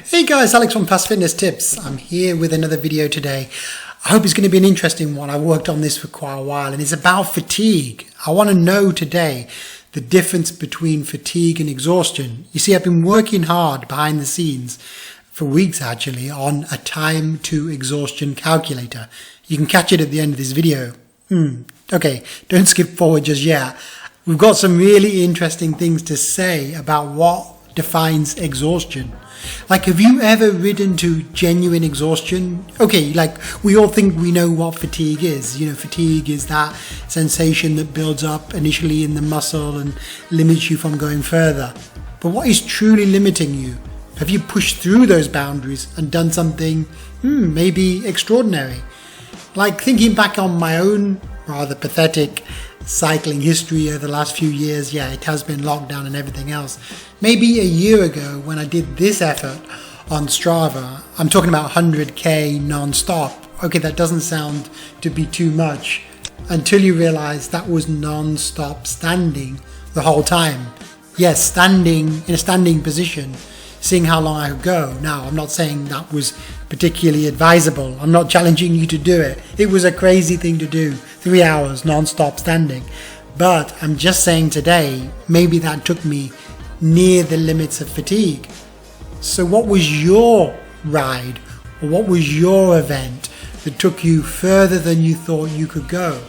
Hey guys, Alex from FastFitnessTips. I'm here with another video today. I hope it's going to be an interesting one. I've worked on this for quite a while and it's about fatigue. I want to know today the difference between fatigue and exhaustion. You see, I've been working hard behind the scenes for weeks actually on a time-to-exhaustion calculator. You can catch it at the end of this video. Okay, don't skip forward just yet. We've got some really interesting things to say about what defines exhaustion. Like, have you ever ridden to genuine exhaustion? Okay, like we all think we know what fatigue is. You know, fatigue is that sensation that builds up initially in the muscle and limits you from going further. But what is truly limiting you? Have you pushed through those boundaries and done something maybe extraordinary? Like thinking back on my own rather pathetic cycling history over the last few years, yeah, it has been lockdown and everything else. Maybe a year ago when I did this effort on Strava, I'm talking about 100k non-stop. Okay, that doesn't sound to be too much until you realize that was non-stop standing the whole time. Yes, standing in a standing position, seeing how long I could go. Now, I'm not saying that was particularly advisable. I'm not challenging you to do it. It was a crazy thing to do, 3 hours non-stop standing. But I'm just saying today, maybe that took me near the limits of fatigue. So what was your ride or what was your event that took you further than you thought you could go?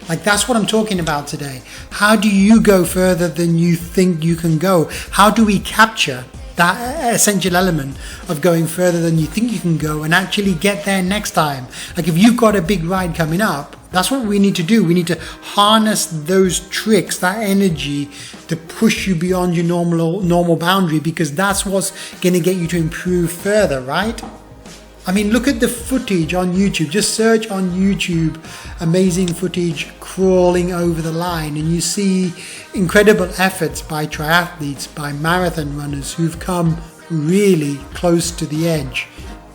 Like, that's what I'm talking about today. How do you go further than you think you can go? How do we capture that essential element of going further than you think you can go and actually get there next time? Like, if you've got a big ride coming up, that's what we need to do. We need to harness those tricks, that energy to push you beyond your normal boundary, because that's what's going to get you to improve further, right? I mean, look at the footage on YouTube. Just search on YouTube amazing footage crawling over the line and you see incredible efforts by triathletes, by marathon runners who've come really close to the edge.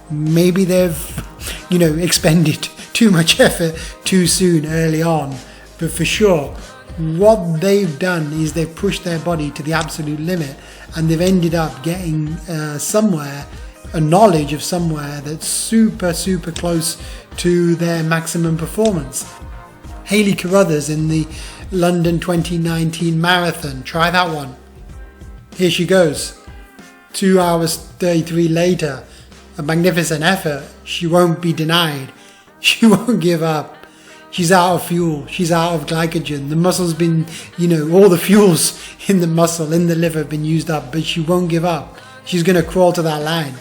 Maybe they've, expended too much effort too soon early on, but for sure, what they've done is they've pushed their body to the absolute limit and they've ended up getting a knowledge of somewhere that's super close to their maximum performance. Hayley Carruthers in the London 2019 marathon, try that one. Here she goes, 2 hours 33 later, a magnificent effort. She won't be denied. She won't give up. She's out of fuel. She's out of glycogen. The muscle's been, all the fuels in the muscle, in the liver have been used up, but she won't give up. She's going to crawl to that line.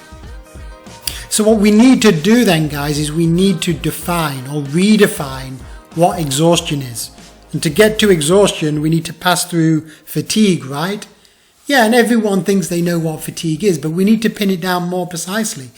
So what we need to do then, guys, is we need to define or redefine what exhaustion is. And to get to exhaustion, we need to pass through fatigue, right? Yeah, and everyone thinks they know what fatigue is, but we need to pin it down more precisely.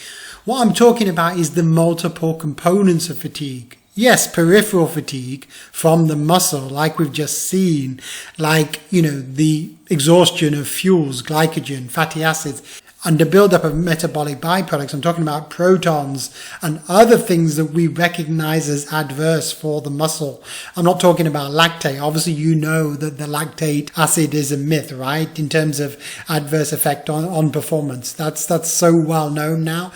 What I'm talking about is the multiple components of fatigue. Yes, peripheral fatigue from the muscle, like we've just seen, like, the exhaustion of fuels, glycogen, fatty acids, and the buildup of metabolic byproducts. I'm talking about protons and other things that we recognize as adverse for the muscle. I'm not talking about lactate. Obviously, you know that the lactate acid is a myth, right? In terms of adverse effect on performance. That's so well known now.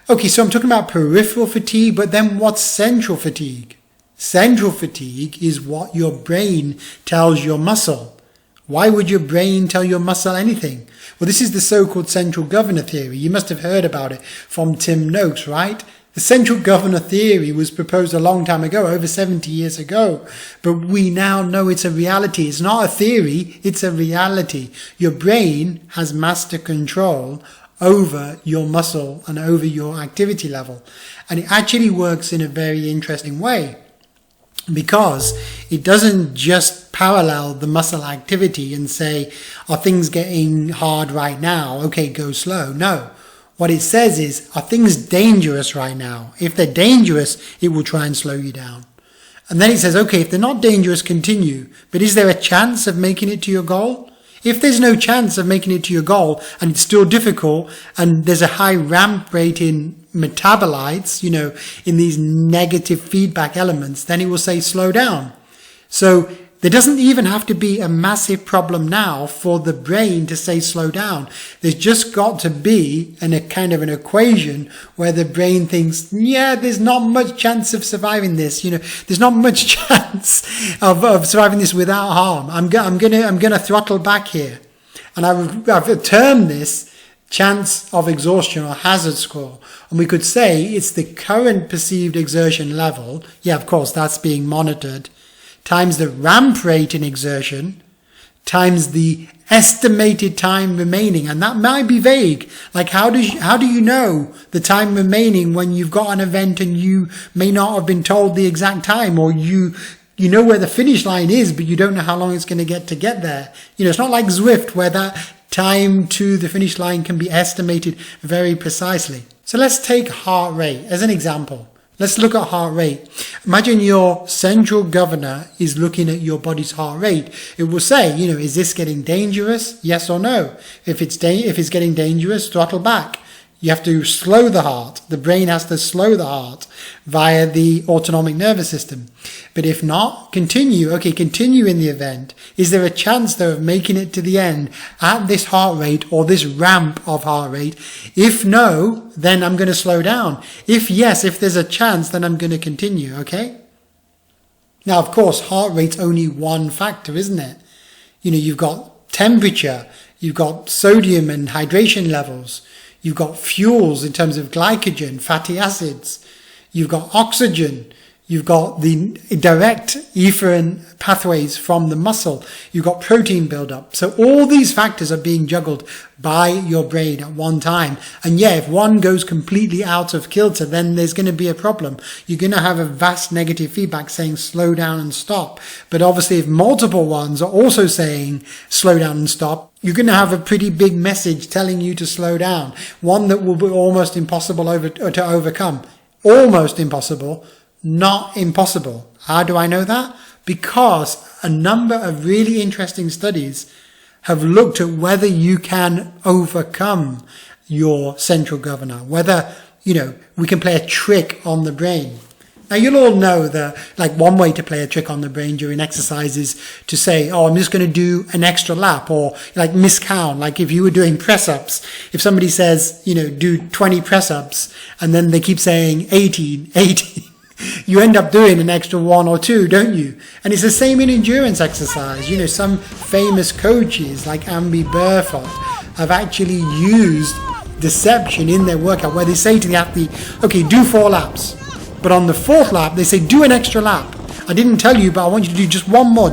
Okay, so I'm talking about peripheral fatigue, but then what's central fatigue? Central fatigue is what your brain tells your muscle. Why would your brain tell your muscle anything? Well, this is the so-called central governor theory. You must have heard about it from Tim Noakes, right? The central governor theory was proposed a long time ago, over 70 years ago. But we now know it's a reality. It's not a theory, it's a reality. Your brain has master control over your muscle and over your activity level. And it actually works in a very interesting way, because it doesn't just parallel the muscle activity and say, are things getting hard right now? Okay, go slow. No. What it says is, are things dangerous right now? If they're dangerous, it will try and slow you down. And then it says, okay, if they're not dangerous, continue. But is there a chance of making it to your goal? If there's no chance of making it to your goal and it's still difficult and there's a high ramp rate in metabolites, in these negative feedback elements, then it will say slow down. So there doesn't even have to be a massive problem now for the brain to say slow down. There's just got to be a kind of an equation where the brain thinks, yeah, there's not much chance of surviving this. There's not much chance of surviving this without harm. I'm gonna throttle back here. And I've termed this chance of exhaustion or hazard score. And we could say it's the current perceived exertion level. Yeah, of course, that's being monitored. Times the ramp rate in exertion, times the estimated time remaining. And that might be vague. Like how do you know the time remaining when you've got an event and you may not have been told the exact time, or you know where the finish line is, but you don't know how long it's going to get there. It's not like Zwift where that time to the finish line can be estimated very precisely. So let's take heart rate as an example. Let's look at heart rate. Imagine your central governor is looking at your body's heart rate. It will say, is this getting dangerous? Yes or no. If it's getting dangerous, throttle back. You have to slow the heart. The brain has to slow the heart via the autonomic nervous system. But if not, continue. Okay, continue in the event. Is there a chance, though, of making it to the end at this heart rate or this ramp of heart rate? If no, then I'm going to slow down. If yes, if there's a chance, then I'm going to continue, okay? Now, of course, heart rate's only one factor, isn't it? You've got temperature, you've got sodium and hydration levels, you've got fuels in terms of glycogen, fatty acids. You've got oxygen. You've got the direct efferent pathways from the muscle. You've got protein buildup. So all these factors are being juggled by your brain at one time. And yeah, if one goes completely out of kilter, then there's going to be a problem. You're going to have a vast negative feedback saying slow down and stop. But obviously, if multiple ones are also saying slow down and stop, you're going to have a pretty big message telling you to slow down. One that will be almost impossible to overcome. Almost impossible, not impossible. How do I know that? Because a number of really interesting studies have looked at whether you can overcome your central governor, whether, we can play a trick on the brain. Now, you'll all know that, one way to play a trick on the brain during exercise is to say, I'm just going to do an extra lap, or miscount. Like if you were doing press-ups, if somebody says, do 20 press-ups, and then they keep saying 18, you end up doing an extra 1 or 2, don't you? And it's the same in endurance exercise. Some famous coaches like Amby Burfoot have actually used deception in their workout where they say to the athlete, okay, do 4 laps. But on the 4th lap, they say, do an extra lap. I didn't tell you, but I want you to do just one more.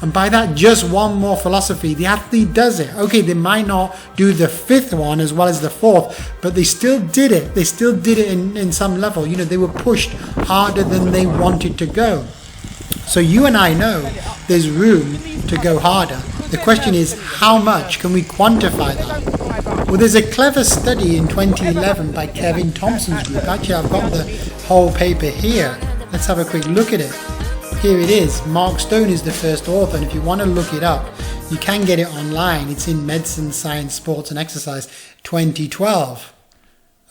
And by that just one more philosophy, the athlete does it. Okay, they might not do the 5th one as well as the 4th, but they still did it. They still did it in some level. They were pushed harder than they wanted to go. So you and I know there's room to go harder. The question is, how much? Can we quantify that? Well, there's a clever study in 2011 by Kevin Thompson's group. Actually, I've got the whole paper here. Let's have a quick look at it. Here it is. Mark Stone is the first author, and if you want to look it up, you can get it online. It's in Medicine, Science, Sports and Exercise 2012.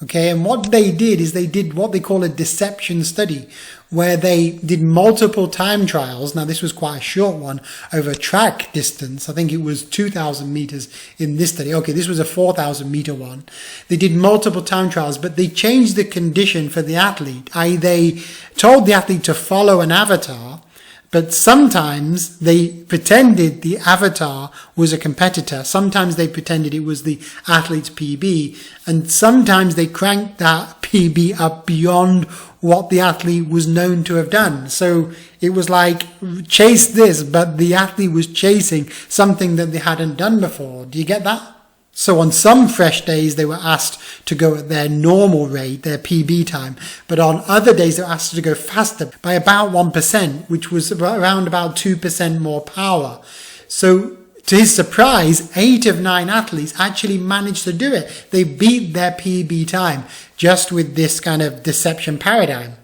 Okay, and what they did is they did what they call a deception study, where they did multiple time trials. Now, this was quite a short one over track distance. I think it was 2,000 meters in this study. Okay, this was a 4,000 meter one. They did multiple time trials, but they changed the condition for the athlete. i.e., they told the athlete to follow an avatar, but sometimes they pretended the avatar was a competitor. Sometimes they pretended it was the athlete's PB. And sometimes they cranked that PB up beyond what the athlete was known to have done. So it was like, chase this, but the athlete was chasing something that they hadn't done before. Do you get that? So on some fresh days, they were asked to go at their normal rate, their PB time. But on other days, they were asked to go faster by about 1%, which was around about 2% more power. So to his surprise, 8 of 9 athletes actually managed to do it. They beat their PB time just with this kind of deception paradigm.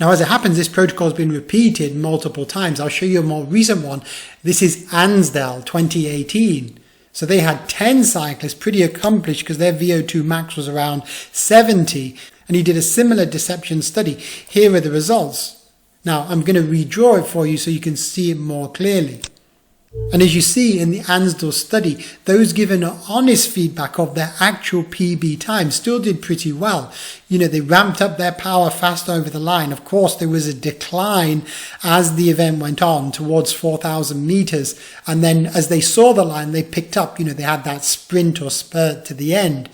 Now, as it happens, this protocol has been repeated multiple times. I'll show you a more recent one. This is Ansdell 2018. So they had 10 cyclists, pretty accomplished because their VO2 max was around 70. And he did a similar deception study. Here are the results. Now, I'm going to redraw it for you so you can see it more clearly. And as you see in the Ansdell study, those given honest feedback of their actual PB time still did pretty well. They ramped up their power fast over the line. Of course, there was a decline as the event went on towards 4,000 meters. And then as they saw the line, they picked up, they had that sprint or spurt to the end.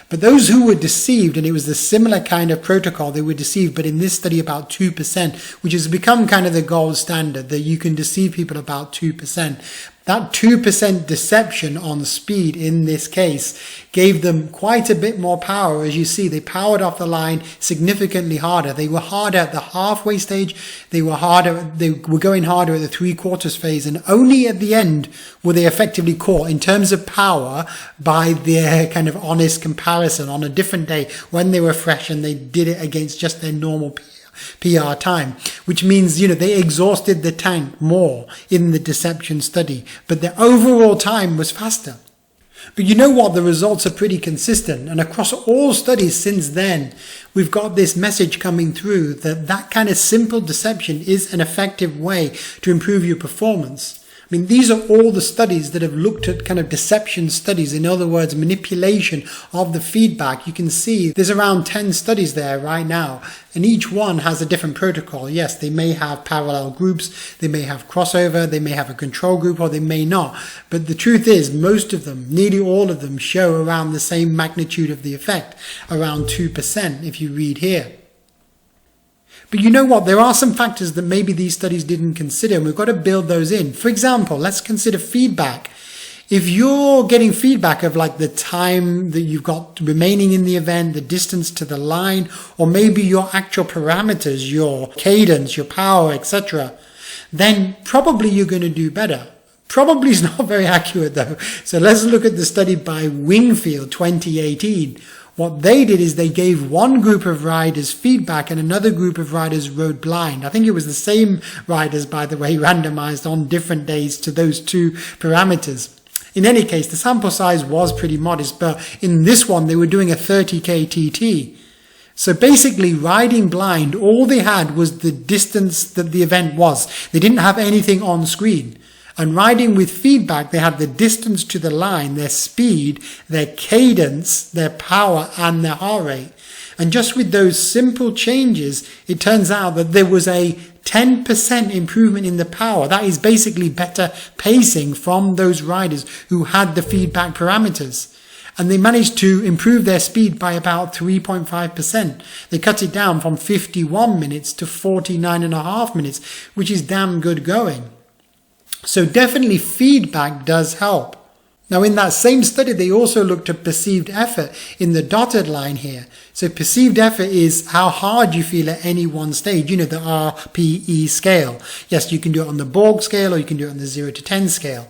But those who were deceived, and it was the similar kind of protocol, they were deceived, but in this study about 2%, which has become kind of the gold standard, that you can deceive people about 2%. That 2% deception on speed in this case gave them quite a bit more power. As you see, they powered off the line significantly harder. They were harder at the halfway stage. They were going harder at the 3/4 phase. And only at the end were they effectively caught in terms of power by their kind of honest comparison on a different day when they were fresh and they did it against just their normal PR time, which means, they exhausted the tank more in the deception study, but their overall time was faster. But you know what? The results are pretty consistent. And across all studies since then, we've got this message coming through that kind of simple deception is an effective way to improve your performance. I mean, these are all the studies that have looked at kind of deception studies, in other words, manipulation of the feedback. You can see there's around 10 studies there right now, and each one has a different protocol. Yes, they may have parallel groups, they may have crossover, they may have a control group, or they may not. But the truth is, most of them, nearly all of them, show around the same magnitude of the effect, around 2% if you read here. But you know what? There are some factors that maybe these studies didn't consider, and we've got to build those in. For example, let's consider feedback. If you're getting feedback of like the time that you've got remaining in the event, the distance to the line, or maybe your actual parameters, your cadence, your power, etc., then probably you're going to do better. Probably is not very accurate though. So let's look at the study by Wingfield 2018. What they did is they gave one group of riders feedback and another group of riders rode blind. I think it was the same riders, by the way, randomized on different days to those two parameters. In any case, the sample size was pretty modest, but in this one, they were doing a 30K TT. So basically, riding blind, all they had was the distance that the event was. They didn't have anything on screen. And riding with feedback, they had the distance to the line, their speed, their cadence, their power, and their heart rate. And just with those simple changes, it turns out that there was a 10% improvement in the power. That is basically better pacing from those riders who had the feedback parameters. And they managed to improve their speed by about 3.5%. They cut it down from 51 minutes to 49.5 minutes, which is damn good going. So definitely feedback does help. Now in that same study, they also looked at perceived effort in the dotted line here. So perceived effort is how hard you feel at any one stage, the RPE scale. Yes, you can do it on the Borg scale or you can do it on the 0 to 10 scale.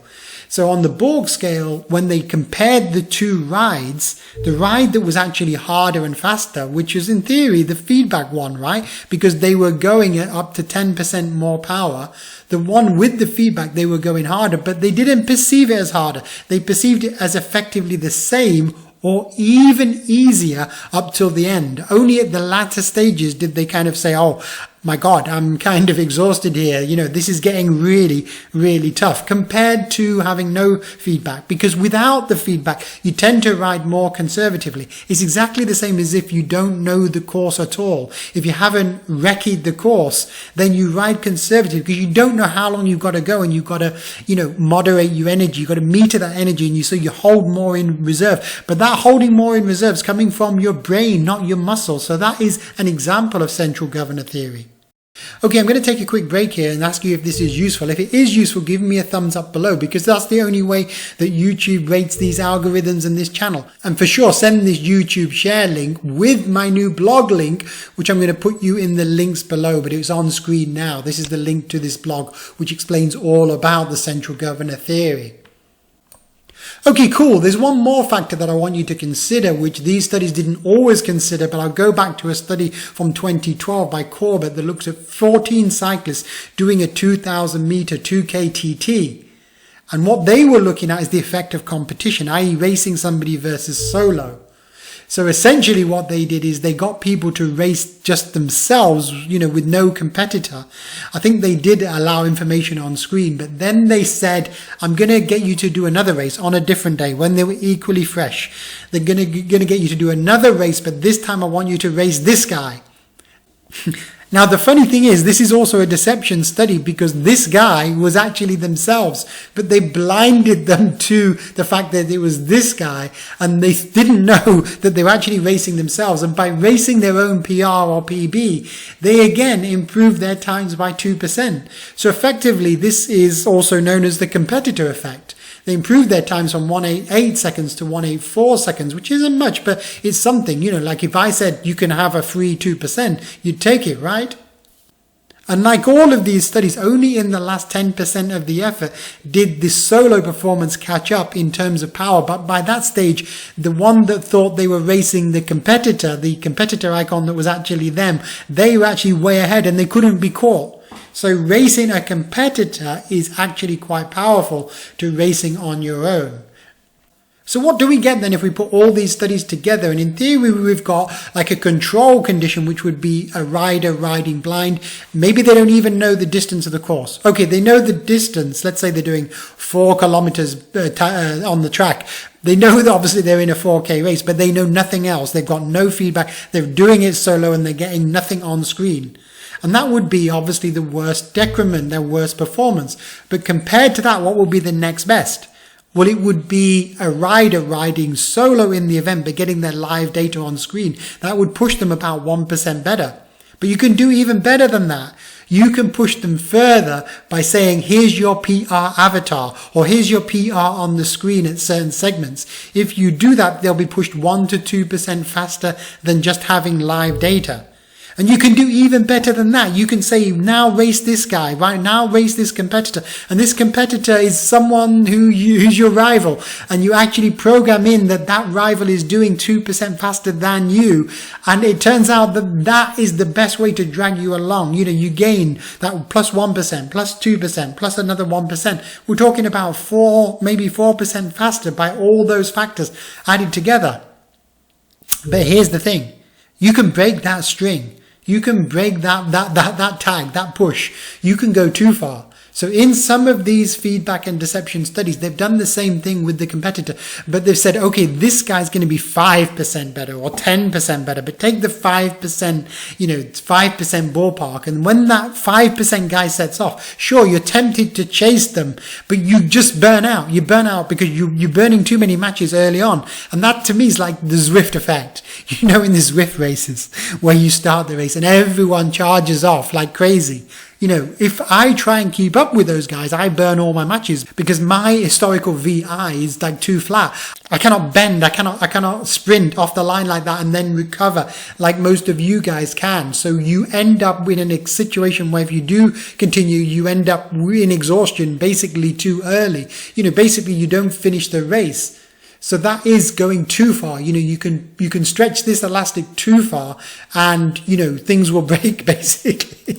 So on the Borg scale, when they compared the two rides, the ride that was actually harder and faster, which is in theory the feedback one, right? Because they were going at up to 10% more power. The one with the feedback, they were going harder, but they didn't perceive it as harder. They perceived it as effectively the same or even easier up till the end. Only at the latter stages did they kind of say, oh, my God, I'm kind of exhausted here. This is getting really, really tough compared to having no feedback, because without the feedback, you tend to ride more conservatively. It's exactly the same as if you don't know the course at all. If you haven't recce'd the course, then you ride conservative because you don't know how long you've got to go and you've got to, moderate your energy. You've got to meter that energy and so you hold more in reserve. But that holding more in reserve is coming from your brain, not your muscle. So that is an example of central governor theory. Okay, I'm going to take a quick break here and ask you if this is useful. If it is useful, give me a thumbs up below, because that's the only way that YouTube rates these algorithms and this channel. And for sure, send this YouTube share link with my new blog link, which I'm going to put you in the links below, but it's on screen now. This is the link to this blog, which explains all about the central governor theory. Okay, cool. There's one more factor that I want you to consider, which these studies didn't always consider, but I'll go back to a study from 2012 by Corbett that looks at 14 cyclists doing a 2,000 meter 2K TT. And what they were looking at is the effect of competition, i.e. racing somebody versus solo. So essentially what they did is they got people to race just themselves, with no competitor. I think they did allow information on screen, but then they said, I'm going to get you to do another race on a different day when they were equally fresh. They're going to get you to do another race, but this time I want you to race this guy. Now, the funny thing is, this is also a deception study because this guy was actually themselves, but they blinded them to the fact that it was this guy and they didn't know that they were actually racing themselves. And by racing their own PR or PB, they again improved their times by 2%. So effectively, this is also known as the competitor effect. They improved their times from 188 seconds to 184 seconds, which isn't much, but it's something, like if I said you can have a free 2%, you'd take it, right? And like all of these studies, only in the last 10% of the effort did the solo performance catch up in terms of power. But by that stage, the one that thought they were racing the competitor icon that was actually them, they were actually way ahead and they couldn't be caught. So racing a competitor is actually quite powerful to racing on your own. So what do we get then if we put all these studies together? And in theory, we've got like a control condition, which would be a rider riding blind. Maybe they don't even know the distance of the course. Okay, they know the distance. Let's say they're doing 4 kilometers on the track. They know that obviously they're in a 4K race, but they know nothing else. They've got no feedback. They're doing it solo and they're getting nothing on screen. And that would be obviously the worst decrement, their worst performance. But compared to that, what would be the next best? Well, it would be a rider riding solo in the event, but getting their live data on screen. That would push them about 1% better. But you can do even better than that. You can push them further by saying, here's your PR avatar, or here's your PR on the screen at certain segments. If you do that, they'll be pushed 1 to 2% faster than just having live data. And you can do even better than that. You can say, now race this guy, right? Now race this competitor. And this competitor is someone who's your rival. And you actually program in that rival is doing 2% faster than you. And it turns out that is the best way to drag you along. You gain that plus 1%, plus 2%, plus another 1%. We're talking about 4, maybe 4% faster by all those factors added together. But here's the thing. You can break that string. You can break that tag, that push. You can go too far. So in some of these feedback and deception studies, they've done the same thing with the competitor, but they've said, okay, this guy's going to be 5% better or 10% better, but take the 5%, 5% ballpark. And when that 5% guy sets off, sure, you're tempted to chase them, but you just burn out. You burn out because you're burning too many matches early on. And that to me is like the Zwift effect. In the Zwift races where you start the race and everyone charges off like crazy. If I try and keep up with those guys, I burn all my matches because my historical VI is like too flat. I cannot bend. I cannot sprint off the line like that and then recover like most of you guys can. So you end up in a situation where if you do continue, you end up in exhaustion basically too early. Basically you don't finish the race. So that is going too far. You can stretch this elastic too far and, things will break basically.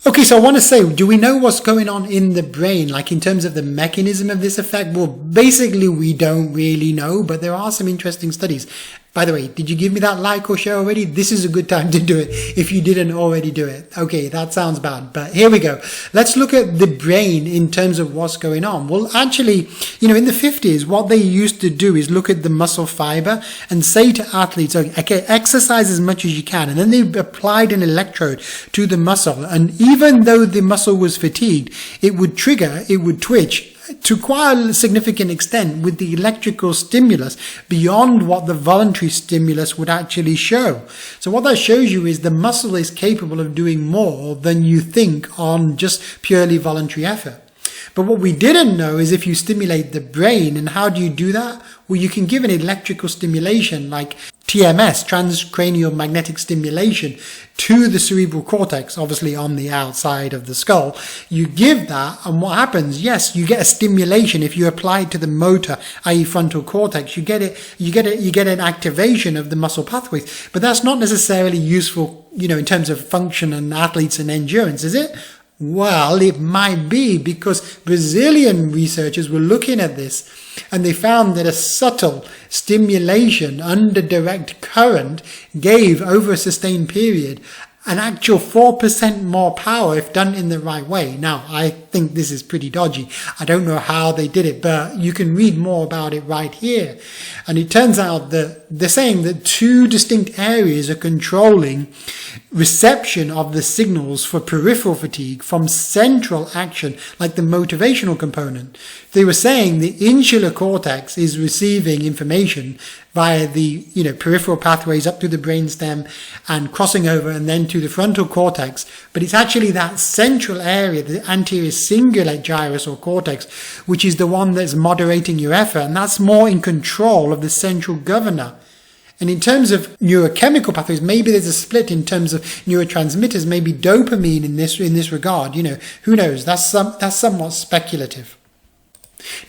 Okay, so I want to say, do we know what's going on in the brain, like in terms of the mechanism of this effect? Well, basically, we don't really know, but there are some interesting studies. By the way, did you give me that like or share already? This is a good time to do it if you didn't already do it. Okay, that sounds bad, but here we go. Let's look at the brain in terms of what's going on. Well, actually, in the 50s, what they used to do is look at the muscle fiber and say to athletes, okay, exercise as much as you can. And then they applied an electrode to the muscle. And even though the muscle was fatigued, it would twitch to quite a significant extent with the electrical stimulus beyond what the voluntary stimulus would actually show. So what that shows you is the muscle is capable of doing more than you think on just purely voluntary effort. But what we didn't know is if you stimulate the brain, and how do you do that? Well, you can give an electrical stimulation like TMS, transcranial magnetic stimulation, to the cerebral cortex, obviously on the outside of the skull. You give that, and what happens? Yes, you get a stimulation. If you apply it to the motor, i.e. frontal cortex, you get an activation of the muscle pathways. But that's not necessarily useful, in terms of function and athletes and endurance, is it? Well, it might be because Brazilian researchers were looking at this and they found that a subtle stimulation under direct current gave, over a sustained period, an actual 4% more power if done in the right way. Now, I think this is pretty dodgy. I don't know how they did it, but you can read more about it right here. And it turns out that they're saying that two distinct areas are controlling reception of the signals for peripheral fatigue from central action, like the motivational component. They were saying the insular cortex is receiving information via the peripheral pathways up to the brainstem and crossing over and then to the frontal cortex, but it's actually that central area, the anterior cingulate gyrus or cortex, which is the one that's moderating your effort, and that's more in control of the central governor. And in terms of neurochemical pathways, maybe there's a split in terms of neurotransmitters, maybe dopamine in this regard. Who knows? That's somewhat speculative.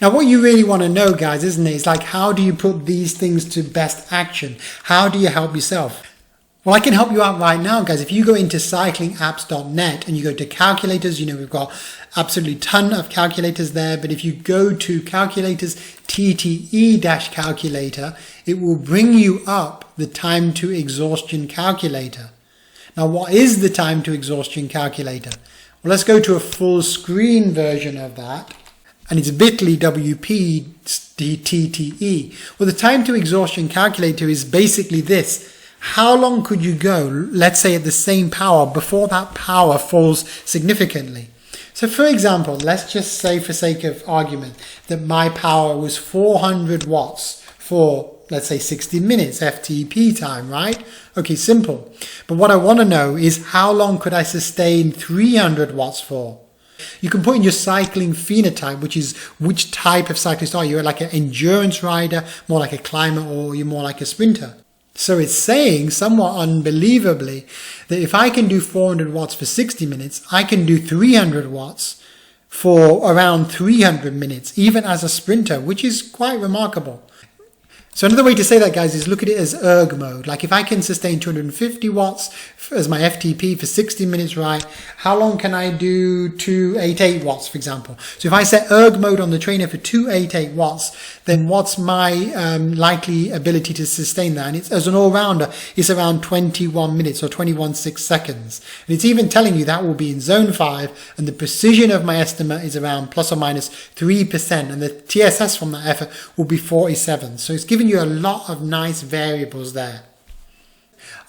Now, what you really want to know, guys, isn't it? Is like, how do you put these things to best action? How do you help yourself? Well, I can help you out right now, guys. If you go into cyclingapps.net and you go to calculators, we've got absolutely ton of calculators there. But if you go to calculators, TTE-calculator, it will bring you up the time to exhaustion calculator. Now, what is the time to exhaustion calculator? Well, let's go to a full screen version of that. And it's bit.ly WPTTE. Well, the time to exhaustion calculator is basically this. How long could you go, let's say at the same power, before that power falls significantly? So for example, let's just say for sake of argument that my power was 400 watts for, let's say, 60 minutes FTP time, right? Okay, simple. But what I want to know is how long could I sustain 300 watts for? You can put in your cycling phenotype, which is which type of cyclist are you? You're like an endurance rider, more like a climber, or you're more like a sprinter. So it's saying, somewhat unbelievably, that if I can do 400 watts for 60 minutes, I can do 300 watts for around 300 minutes, even as a sprinter, which is quite remarkable. So another way to say that, guys, is look at it as erg mode. Like if I can sustain 250 watts as my FTP for 60 minutes, right, how long can I do 288 watts, for example? So if I set erg mode on the trainer for 288 watts, then what's my likely ability to sustain that? And it's, as an all-rounder, it's around 21 minutes or 21.6 seconds. And it's even telling you that will be in zone 5, and the precision of my estimate is around plus or minus 3%, and the TSS from that effort will be 47. So it's giving you a lot of nice variables there.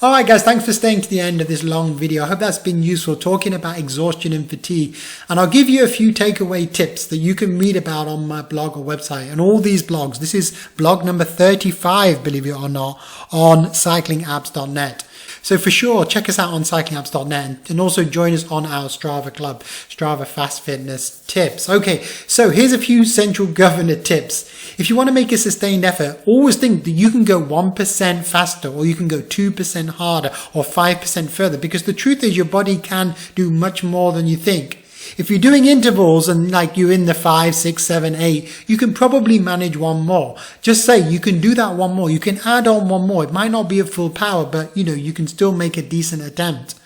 Alright guys, thanks for staying to the end of this long video. I hope that's been useful, talking about exhaustion and fatigue. And I'll give you a few takeaway tips that you can read about on my blog or website. And all these blogs, this is blog number 35, believe it or not, on cyclingapps.net. So for sure, check us out on cyclingapps.net and also join us on our Strava club, Strava Fast Fitness Tips. Okay, so here's a few central governor tips. If you want to make a sustained effort, always think that you can go 1% faster, or you can go 2% harder, or 5% further, because the truth is your body can do much more than you think. If you're doing intervals and like you're in the 5, 6, 7, 8, you can probably manage one more. Just say you can do that one more. You can add on one more. It might not be at full power, but you can still make a decent attempt.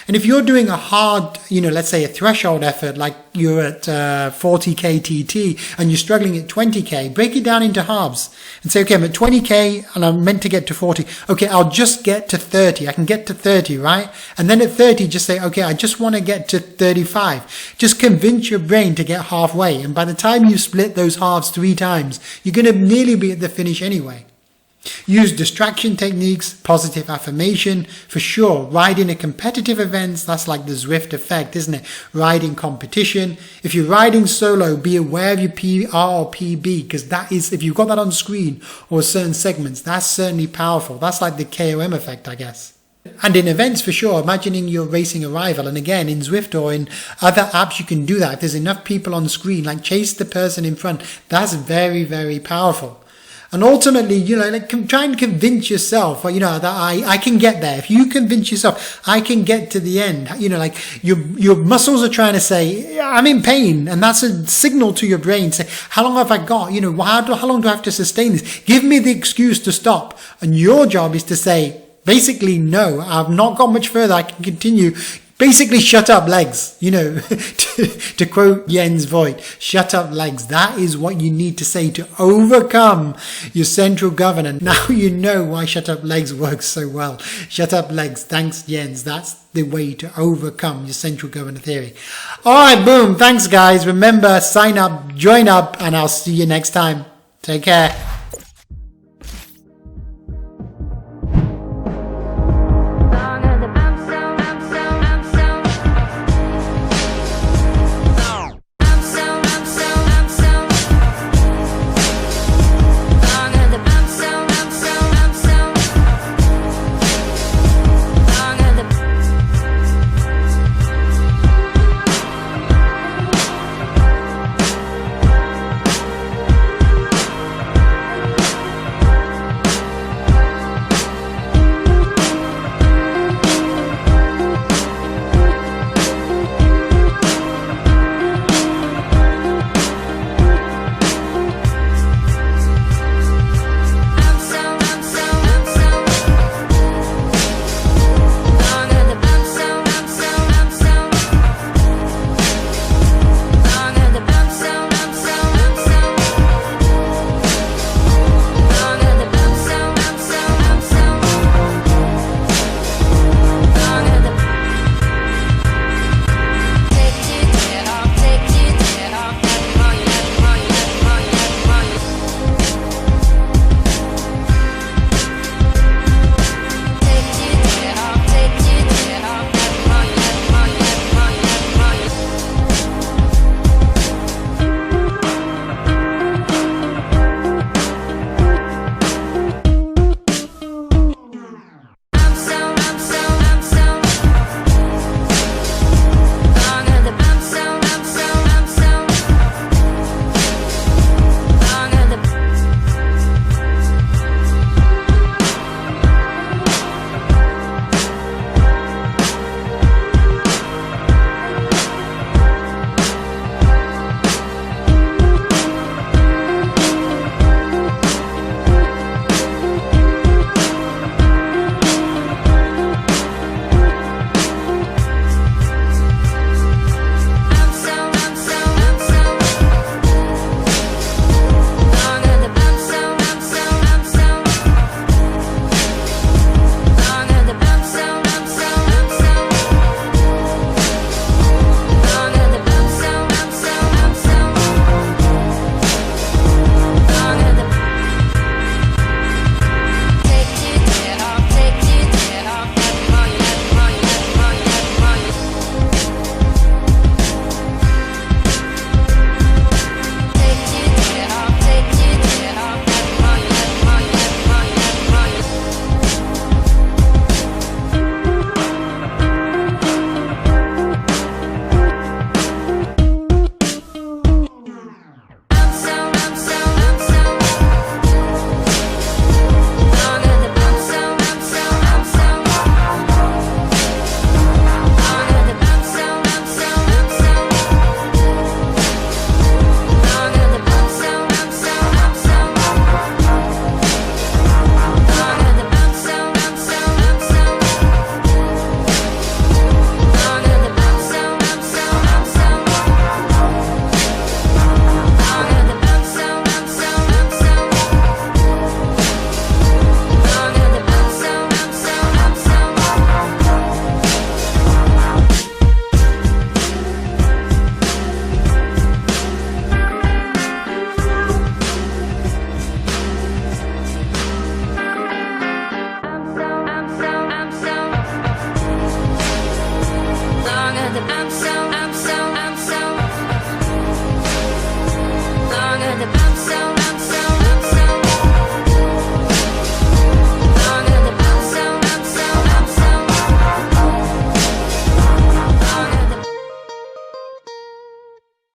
And if you're doing a hard, let's say a threshold effort, like you're at 40k TT and you're struggling at 20k, break it down into halves and say, okay, I'm at 20k and I'm meant to get to 40. Okay, I'll just get to 30. I can get to 30, right? And then at 30, just say, okay, I just want to get to 35. Just convince your brain to get halfway. And by the time you split those halves 3 times, you're going to nearly be at the finish anyway. Use distraction techniques, positive affirmation, for sure. Riding a competitive events, that's like the Zwift effect, isn't it? Riding competition. If you're riding solo, be aware of your PR or PB, because that is, if you've got that on screen or certain segments, that's certainly powerful. That's like the KOM effect, I guess. And in events, for sure, imagining you're racing a rival. And again, in Zwift or in other apps, you can do that. If there's enough people on screen, like chase the person in front, that's very, very powerful. And ultimately, try and convince yourself, that I can get there. If you convince yourself, I can get to the end, your muscles are trying to say, I'm in pain. And that's a signal to your brain. Say, how long have I got? How long do I have to sustain this? Give me the excuse to stop. And your job is to say, basically, no, I've not got much further. I can continue. Basically, shut up legs, to quote Jens Voigt, shut up legs. That is what you need to say to overcome your central governor. Now you know why shut up legs works so well. Shut up legs. Thanks, Jens. That's the way to overcome your central governor theory. All right, boom. Thanks, guys. Remember, sign up, join up, and I'll see you next time. Take care.